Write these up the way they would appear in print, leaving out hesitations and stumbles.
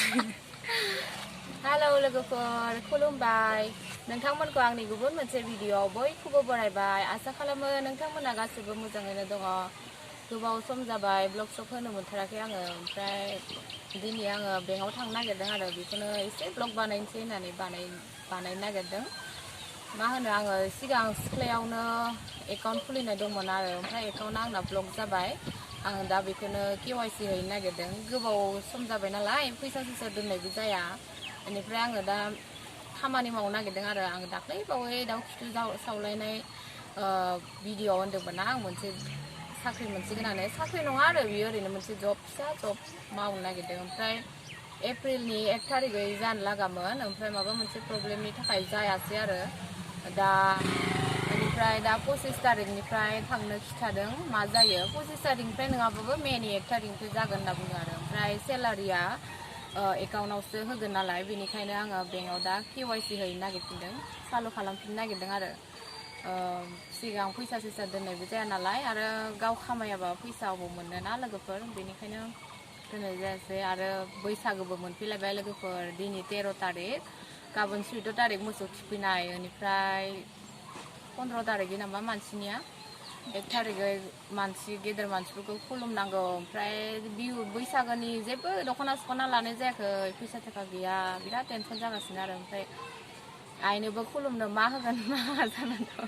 Halo लोगोफोर खुलुमबाय नोंथांमोनखौ आंनि गुबुन मोनसे भिडिअ बयखौबो बरायबाय आसा खालामो नोंथांमोना गासिबो मोजाङैनो दङ गोबाव सम जाबाय ब्लग शप होनो मोनथाराखै आङो ओमफ्राय दिनै आङो बेंकआव थांनो नागिरदों आरो बेखौनो एसे ब्लग बानायनोसै होननानै बानायनो नागिरदों मा होनो आङो सिगां सिख्लायावनो एकाउन्ट खुलिनाय दंमोन आरो ओमफ्राय एकाउन्टआ आंना ब्लक जाबाय आं दा बेखौनो केवाइसि हैनो नागिरदों गोबाव सम जाबाय नालाय फैसा दोननायबो जाया बेनिफ्राय आङो दा खामानि मावनो नागिरदों आरो आं दाख्लै बावै दाउ खिथु सावलायनाय भिडिअ होन्दोंमोन ना आं मोनसे साख्रि मोनसिगोन होननानै साख्रि नङा आरो बियो ओरैनो मोनसे जब फिसा जब मावनो नागिरदों ओमफ्राय एप्रिलनि 1 तारिखै जानो लागामोन ओमफ्राय माबा मोनसे प्रब्लेमनि थाखाय जायासै आरो दा बेनिफ्राय दा 25 तारिखनिफ्राय थांनो खिथादों मा जायो 25 तारिखनिफ्राय नङाबाबो मेनि 1 तारिखनिफ्राय जागोन होनना बुङो आरो ओमफ्राय सेलारिया एकाउन्टआवसो होगोन नालाय बेनिखायनो आङो बेंकआव दा केवाइसि हैनो नागिरफिनदों सालु खालामफिननो नागिरदों आरो सिगां फैसा दोननायबो जाया नालाय आरो गाव खामायाबा फैसा अबाव मोनो ना लोगोफोर बेनिखायनो दोननाय जायासै आरो बैसागोबो मोनफैलायबाय लोगोफोर दिनै 13 तारिख गाबोन 14 तारिख मोसौ थुखैनाय बेनिफ्राय 15 तारिखै नामा मानसिनिया 1 तारिखै मानसि गेदेर मानसिफोरखौ खुलुमनांगौ ओमफ्राय बैसागोनि जेबो दख'ना लानाय जायाखै फैसा थाखा गैया बिराद टेनसन जागासिनो आरो ओमफ्राय आइनोबो खुलुमनो मा होगोन मा जानानै दं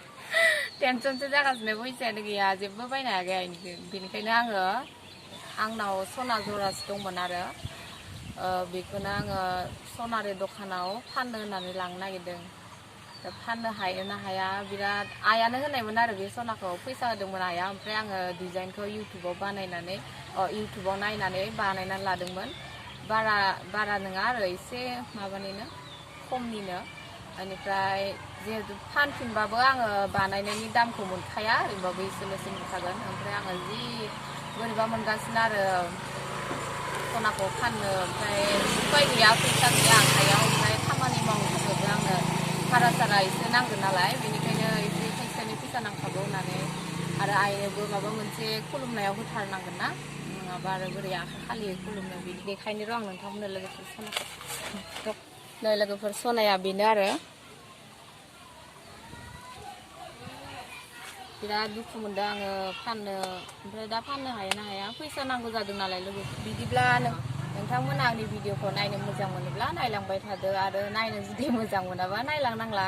टेनसनसो जागासिनो फैसायानो गैया जेबो बायनो हायाखै आइनिखौ बेनिखायनो आंनाव सना जरासे दंमोन आरो बेखौनो आङो सनारि दखानाव फाननो होननानै लांनो नागिरदों दा फाननो हायो ना हाया बिराद आइयानो होनायमोन आरो बे सनाखौ फैसा होदोंमोन आइया ओमफ्राय आङो डिजाइनखौ इउटुबाव नायनानै बानायनानै लादोंमोन बारा नङा आरो एसे माबानिनो खमनिनो बेनिफ्राय जिहेतु फानफिनबाबो आङो बानायनायनि दामखौ मोनखाया ओरैबाबो एसेल'सो मोनखागोन ओमफ्राय आङो जि बोरैबा मोनगासिनो आरो सनाखौ फाननो ओमफ्राय उपाय गैया फैसा गैया आखाइयाव ओमफ्राय खामानि मावनो थाखायबो आंनो भारा एसे नांगोन नालाय बेनिखायनो एसे फैसा नांखागौ होननानै आरो आइनोबो माबा मोनसे खुलुमनायाव होथारनांगोन ना नङाबा आरो बोरै आखाइ खालि खुलुमनो बिदि बेखायनो आं नोंथांमोननो लोगोफोर सनाखौ नै लोगोफोर सनाया बेनो आरो बिराद दुखु मोनदों आङो फाननो ओमफ्राय दा फाननो हायो ना हाया फैसा नांगौ जादों नालाय लोगो बिदिब्ला नोंथांमोना आंनि भिडिअखौ नायनो मोजां मोनोब्ला नायलांबाय थादो आरो नायनो जुदि मोजां मोनाबा नायलांनांला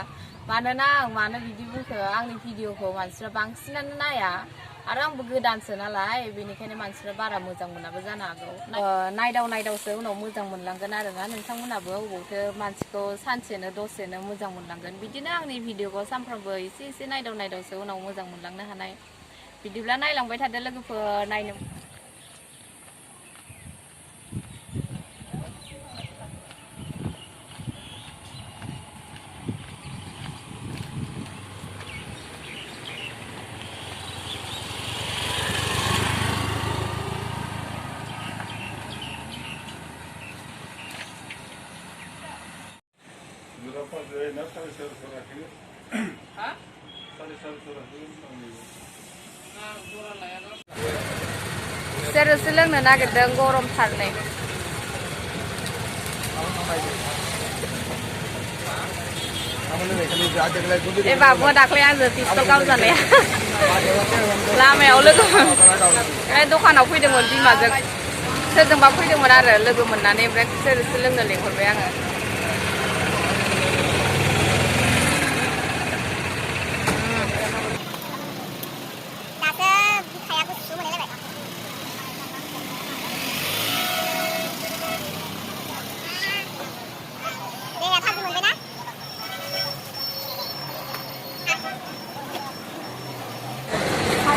मानोना आं मानो बिदि बुंखो आंनि भिडिअखौ मानसिफ्रा बांसिनानो नाया आरो आंबो गोदानसो नालाय बेनिखायनो मानसिफ्रा बारा मोजां मोनाबो जानो हागौ नायदावसो उनाव मोजां मोनलांगोन आरोना नोंथांमोनाबो अबावथो मानसिखौ सानसेनो दसेनो मोजां मोनलांगोन बिदिनो आंनि भिडिअखौ सानफ्रामबो एसे नायदावसो उनाव मोजां मोनलांनो हानाय बिदिब्ला नायलांबाय थादो लोगोफोर नायनो सेरोसो लोंनो नागिरदों गरमथारनै ए बाबुआ दाख्लै आंजों पिस्तल गावजानाया लामायाव लोगो दखानाव फैदोंमोन बिमाजों सोरजोंबा फैदोंमोन आरो लोगो मोननानै ओमफ्राय सेरोसो लोंनो लेंहरबाय आङो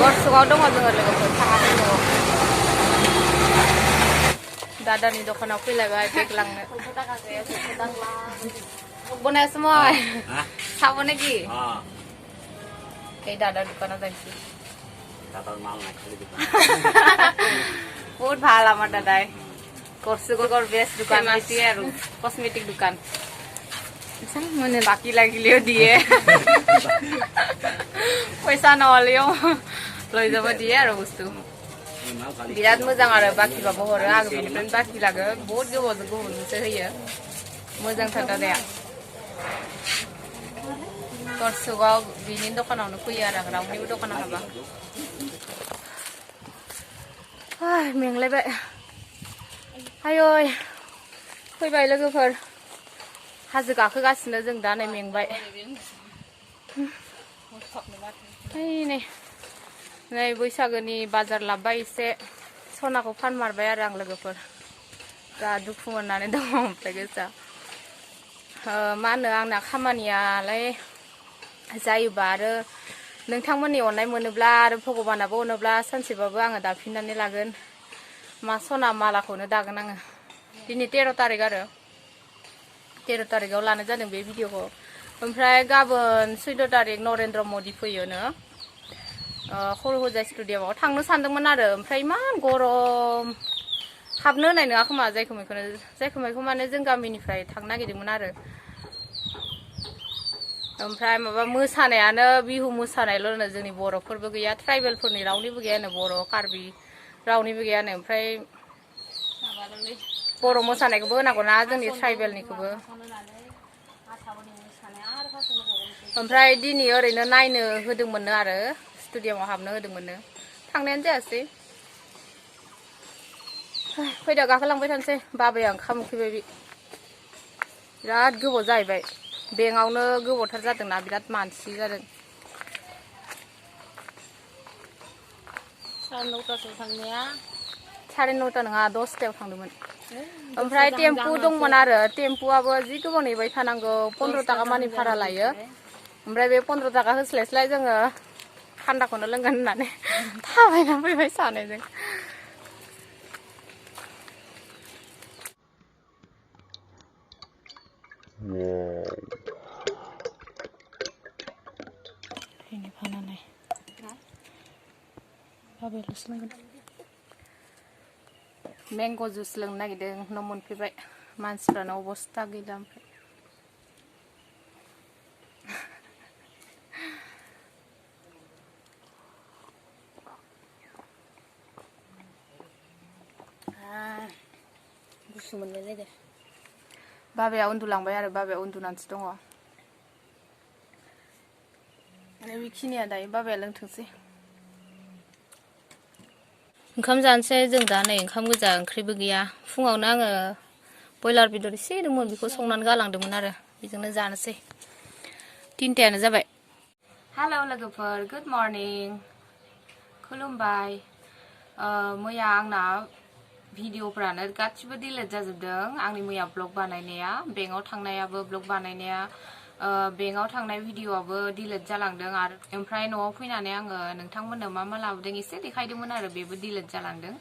गरसुगाव दङ जोङो लोगोफोर थाङाखै न'आव दादानि दखानाव फैलायबाय बेग लांनो बनाया semua sama lagi kayak दादा दुकानाव जायसै बहुत ভাল আমার দাদাই গরসুগর বেস্ট দোকান আছে আর কসমেটিক দোকান মানে বাকি লাগিলেও দিয়ে পয়সা নহলেও লৈ যাব দিয়ে আৰু বস্তু बिराद मोजां आरो बाखिबाबो हरो आं बेनिफ्रायनो बाखि लागो बहुत गोबावजों गुबुनसो होयो मोजांथार दादाया गरसुगाव बिनि दखानावनो फैयो आरो आं रावनिबो दखानाव हाबा मेंलायबाय आयै फैबाय लोगोफोर हाजो गाखोगासिनो जों दा नै मेंबाय नै बैसागोनि बाजार लाबबाय एसे सनाखौ फानमारबाय आरो आं लोगोफोर दा दुखु मोननानै दङ ओमफ्राय गोसोआ मा होनो आंना खामानियालाय जायोबा आरो नोंथांमोननि अननाय मोनोब्ला आरो भगबानाबो अनोब्ला सानसेबाबो आङो दाफिननानै लागोन मा सना मालाखौनो दागोन आङो दिनै 13 तारिख आरो 13 तारिखआव लानाय जादों बे भिडिअखौ ओमफ्राय गाबोन 14 तारिख नरेन्द्र मदि फैयोनो खर'होजा स्टुडियामाव थांनो सानदोंमोन आरो ओमफ्राय इमान गरम हाबनो होनाय नङा खोमा जायखौ मैखौ माने जों गामिनिफ्राय थांनो नागिरदोंमोन आरो ओमफ्राय माबा मोसानायानो बिहु मोसानायल'नो जोंनि बर'फोरबो गैया ट्राइबेलफोरनि रावनिबो गैयानो बर' कार्बि रावनिबो गैयानो ओमफ्राय बर' मोसानायखौबो होनांगौना जोंनि ट्राइबेलनिखौबो ओमफ्राय दिनै ओरैनो नायनो होदोंमोननो आरो स्टुडियामाव हाबनो होदोंमोननो थांनायानो जायासै फैदा गाखोलांबाय थानोसै बाबाया ओंखाम उखैबाय बिराद गोबाव जाहैबाय बेंकआवनो गोबावथार जादोंना बिराद मानसि जादों 9:30 थांनाया 9:30 नङा 10टायाव थांदोंमोन ओमफ्राय टेम्पु दंमोन आरो टेम्पुआबो जि गोबाव नेबाय थानांगौ 15 ताका मानि भारा लायो ओमफ्राय बे 15 ताका होस्लायस्लाय जोङो थान्दाखौनो लोंगोन होननानै थाबायना फैबाय सानैजों ini panna nih babaयाल'सो लोंगोन मेंग' जुस लोंनो नागिरदों न' मोनफैबाय मानसिफ्रानो अबस्था गैला ओमफ्राय गुसु मोनलाय दे बाबाया उन्दुलांबाय आरो बाबाया उन्दुनानैसो दङ बेखिनिया दायो बाबाया लोंथोंसै ओंखाम जानोसै जों दा नै ओंखाम गोजा ओंख्रिबो गैया फुङावनो आङो बयलार बेदर एसे दंमोन बेखौ संनानै गालांदोंमोन आरो बेजोंनो जानोसै 3टायानो जाबाय हेल' लोगोफोर गुड मर्निं खुलुमबाय मैया आंना भिडिअफ्रानो गासिबो डिलिट जाजोबदों आंनि मैया ब्लग बानायनाया बेंकआव थांनायाबो ब्लग बानायनाया बेंकआव थांनाय भिडिअआबो डिलिट जालांदों आरो ओमफ्राय न'आव फैनानै आङो नोंथांमोननो मा लाबोदों एसे देखायदोंमोन आरो बेबो डिलिट जालांदों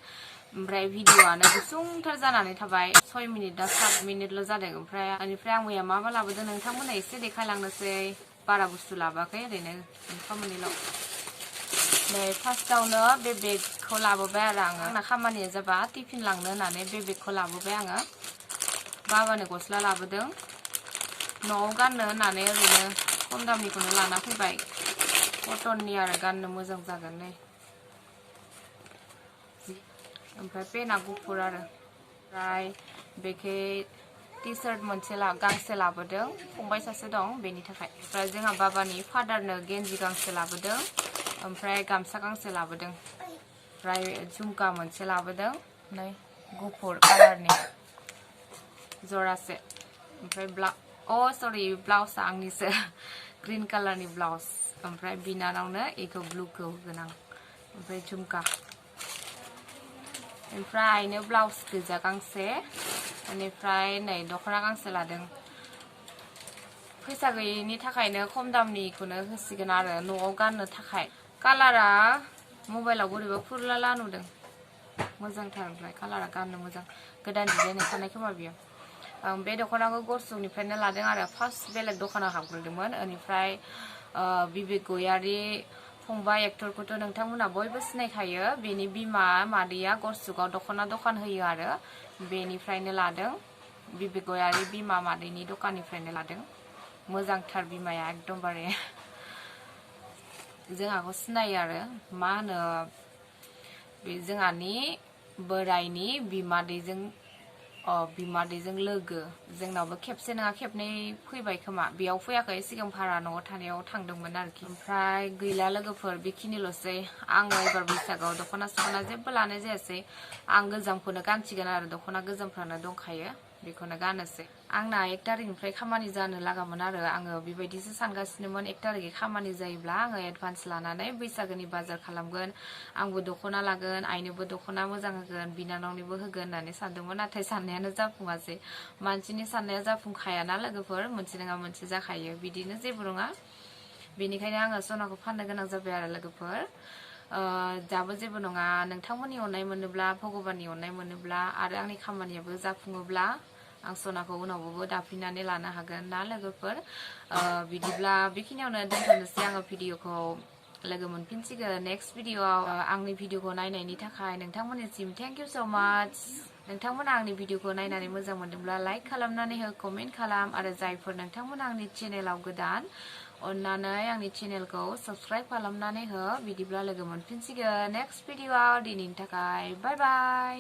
ओमफ्राय भिडिअआनो गुसुंथार जानानै थाबाय 6 मिनिट दा 7 मिनिटल' जादों ओमफ्राय आं मैया मा लाबोदों नोंथांमोननो एसे देखायलांनोसै बारा बुस्थु लाबोआखै ओरैनो ओंखामनिल' नै फार्स्टआवनो बे बेगखौ लाबोबाय आरो आंना खामानिया जाबा टिफिन लांनो होननानै बे बेगखौ लाबोबाय आङो बाबानो गस्ला लाबोदों न'आव गाननो होननानै ओरैनो खम दामनिखौनो लाना फैबाय कटननि आरो गाननो मोजां जागोन नै ओमफ्राय पेना गुफुर आरो ओमफ्राय बेखे टि-शार्ट मोनसे गांसे लाबोदों फंबाय सासे दं बेनि थाखाय ओमफ्राय जोंहा बाबानि फादारनो गेन्जि गांसे लाबोदों ओमफ्राय गामसा गांसे लाबोदों ओमफ्राय झुमका मोनसे लाबोदों नै गुफुर कालारनि जरासे ओमफ्राय सरि ब्लाउसआ आंनिसो ग्रीन कालारनि ब्लाउस ओमफ्राय बिनानावनो इखौ ब्लुखौ होगोन आं ओमफ्राय झुमका ओमफ्राय आइनो ब्लाउस गोजा गांसे बेनिफ्राय नै दख'ना गांसे लादों फैसा गैयिनि थाखायनो खम दामनिखौनो होसिगोन आरो न'आव गाननो थाखाय कालारा मबाइलाव बोरैबा फुरलाला नुदों मोजांथार ओमफ्राय कालारा गाननो मोजां गोदान डिजाइन ओंखारनाय खोमा बियो बे दख'नाखौ गरसुकनिफ्रायनो लादों आरो फार्स्ट बेलेग दखानाव हाबग्रोदोंमोन बेनिफ्राय बिबेक गयारि फंबाय एक्टरखौथ' नोंथांमोना बयबो सिनायखायो बेनि बिमा मादैया गरसुकआव दख'ना दखान होयो आरो बेनिफ्रायनो लादों बिबेक गयारि बिमा मादैनि दखाननिफ्रायनो लादों मोजांथार बिमाया एकदमबारे जोंहाखौ सिनायो आरो मा होनो बे जोंहानि बोराइनि बिमादैजों बिमादैजों लोगो जोंनावबो खेबसे नङा खेबनै फैबाय खोमा बेयाव फैयाखै सिगां भारा न'आव थानायाव थांदोंमोन आरोखि ओमफ्राय गैला लोगोफोर बेखिनिल'सै आङो एबार बैसागोआव दख'ना सख'ना जेबो लानाय जायासै आं गोजामखौनो गानसिगोन आरो दख'ना गोजामफ्रानो दंखायो बेखौनो गानोसै आंना 1 तारिखनिफ्राय खामानि जानो लागामोन आरो आङो बेबायदिसो सानगासिनोमोन 1 तारिखै खामानि जायोब्ला आङो एडभान्स लानानै बैसागोनि बाजार खालामगोन आंबो दख'ना लागोन आइनोबो दख'ना मोजां होगोन बिनानावनिबो होगोन होननानै सानदोंमोन नाथाय साननायानो जाफुङासै मानसिनि साननाया जाफुंखायाना लोगोफोर मोनसे नङा मोनसे जाखायो बिदिनो जेबो नङा बेनिखायनो आङो सनाखौ फाननो गोनां जाबाय आरो लोगोफोर दाबो जेबो नङा नोंथांमोननि अननाय मोनोब्ला भगबाननि अननाय मोनोब्ला आरो आंनि खामानियाबो जाफुङोब्ला आं सनाखौ उनावबो दाफिननानै लानो हागोन ना लोगोफोर बिदिब्ला बेखिनियावनो दोनथ'नोसै आङो भिडिअखौ लोगो मोनफिनसिगोन नेक्स्ट भिडिअआव आंनि भिडिअखौ नायनायनि थाखाय नोंथांमोननिसिम थेंक इउ स' माच नोंथांमोना आंनि भिडिअखौ नायनानै मोजां मोनदोंब्ला लाइक खालामनानै हो कमेन्ट खालाम आरो जायफोर नोंथांमोना आंनि चेनेलाव गोदान अन्नानै आंनि चेनेलखौ साबस्क्राइब खालामनानै हो बिदिब्ला लोगो मोनफिनसिगोन नेक्स्ट भिडिअआव दिनैनि थाखाय बाय बाय